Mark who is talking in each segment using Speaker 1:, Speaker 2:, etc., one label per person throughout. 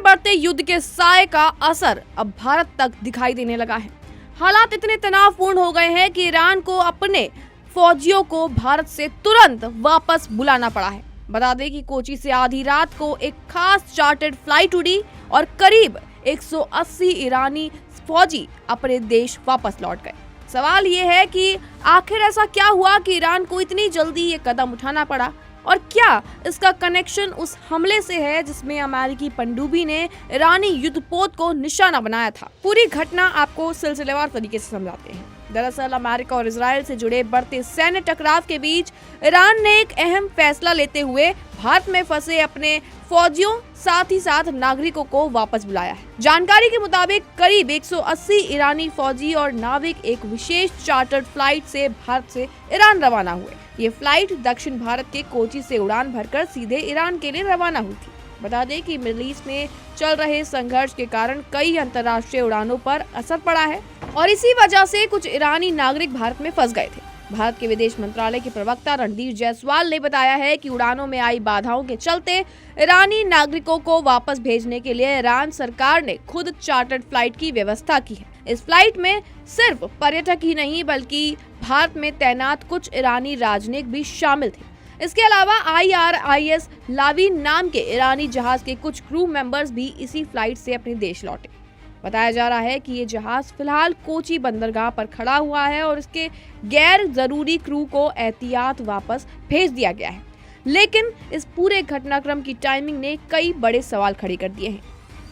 Speaker 1: में बढ़ते युद्ध के साए का असर अब भारत तक दिखाई देने लगा है। हालात इतने तनावपूर्ण हो गए हैं कि ईरान को अपने फौजियों को भारत से तुरंत वापस बुलाना पड़ा है। बता दें कि कोची से आधी रात को एक खास चार्टर्ड फ्लाइट उड़ी और करीब 180 ईरानी फौजी अपने देश वापस लौट गए। सवाल ये है कि आखिर ऐसा क्या हुआ कि ईरान को इतनी जल्दी ये कदम उठाना पड़ा, और क्या इसका कनेक्शन उस हमले से है जिसमें अमेरिकी पनडुब्बी ने ईरानी युद्धपोत को निशाना बनाया था। पूरी घटना आपको सिलसिलेवार तरीके से समझाते हैं। दरअसल अमेरिका और इजराइल से जुड़े बढ़ते सैन्य टकराव के बीच ईरान ने एक अहम फैसला लेते हुए भारत में फंसे अपने फौजियों साथ ही साथ नागरिकों को वापस बुलाया है। जानकारी के मुताबिक करीब 180 ईरानी फौजी और नाविक एक विशेष चार्टर्ड फ्लाइट से भारत से ईरान रवाना हुए। ये फ्लाइट दक्षिण भारत के कोची से उड़ान भरकर सीधे ईरान के लिए रवाना हुई थी। बता दें कि मिडिल ईस्ट में चल रहे संघर्ष के कारण कई अंतर्राष्ट्रीय उड़ानों पर असर पड़ा है और इसी वजह से कुछ ईरानी नागरिक भारत में फंस गए थे। भारत के विदेश मंत्रालय के प्रवक्ता रणधीर जायसवाल ने बताया है कि उड़ानों में आई बाधाओं के चलते ईरानी नागरिकों को वापस भेजने के लिए ईरान सरकार ने खुद चार्टर्ड फ्लाइट की व्यवस्था की है। इस फ्लाइट में सिर्फ पर्यटक ही नहीं बल्कि भारत में तैनात कुछ ईरानी राजनयिक भी शामिल थे। इसके अलावा IRIS लावीन नाम के ईरानी जहाज के कुछ क्रू मेंबर्स भी इसी फ्लाइट से अपने देश लौटे। बताया जा रहा है कि ये जहाज फिलहाल कोची बंदरगाह पर खड़ा हुआ है और इसके गैर जरूरी क्रू को एहतियात वापस भेज दिया गया है। लेकिन इस पूरे घटनाक्रम की टाइमिंग ने कई बड़े सवाल खड़े कर दिए हैं।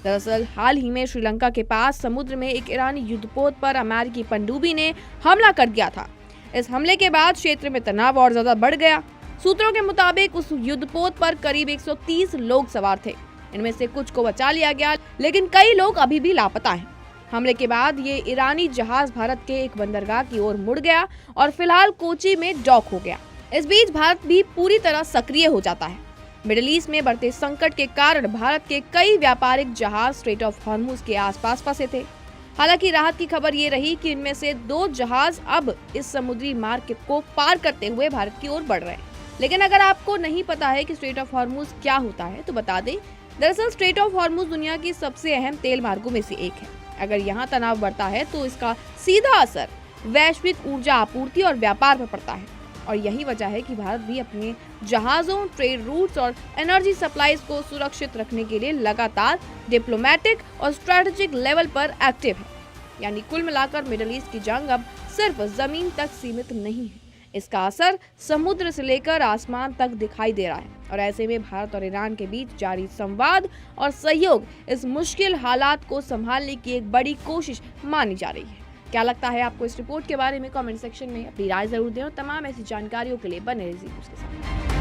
Speaker 1: दरअसल हाल ही में श्रीलंका के पास समुद्र में एक ईरानी युद्धपोत पर अमेरिकी पनडुब्बी ने हमला कर दिया था। इस हमले के बाद क्षेत्र में तनाव और ज्यादा बढ़ गया। सूत्रों के मुताबिक उस युद्धपोत पर करीब 130 लोग सवार थे। इनमें से कुछ को बचा लिया गया, लेकिन कई लोग अभी भी लापता हैं। हमले के बाद ये ईरानी जहाज भारत के एक बंदरगाह की ओर मुड़ गया और फिलहाल कोची में डॉक हो गया। इस बीच भारत भी पूरी तरह सक्रिय हो जाता है। मिडिल ईस्ट में बढ़ते संकट के कारण भारत के कई व्यापारिक जहाज स्ट्रेट ऑफ हॉर्मुज के आसपास फंसे थे। हालांकि राहत की खबर ये रही कि इनमें से 2 जहाज अब इस समुद्री मार्ग को पार करते हुए भारत की ओर बढ़ रहे हैं। लेकिन अगर आपको नहीं पता है कि स्ट्रेट ऑफ हॉर्मुज क्या होता है तो बता दें, दरअसल स्ट्रेट ऑफ हॉर्मुज दुनिया की सबसे अहम तेल मार्गों में से एक है। अगर यहाँ तनाव बढ़ता है तो इसका सीधा असर वैश्विक ऊर्जा आपूर्ति और व्यापार पर पड़ता है, और यही वजह है कि भारत भी अपने जहाजों, ट्रेड रूट्स और एनर्जी सप्लाईज को सुरक्षित रखने के लिए लगातार डिप्लोमेटिक और स्ट्रेटेजिक लेवल पर एक्टिव है। यानी कुल मिलाकर मिडिल ईस्ट की जंग अब सिर्फ जमीन तक सीमित नहीं है, इसका असर समुद्र से लेकर आसमान तक दिखाई दे रहा है। और ऐसे में भारत और ईरान के बीच जारी संवाद और सहयोग इस मुश्किल हालात को संभालने की एक बड़ी कोशिश मानी जा रही है। क्या लगता है आपको इस रिपोर्ट के बारे में? कमेंट सेक्शन में अपनी राय जरूर दें और तमाम ऐसी जानकारियों के लिए बने रहिए उसके साथ।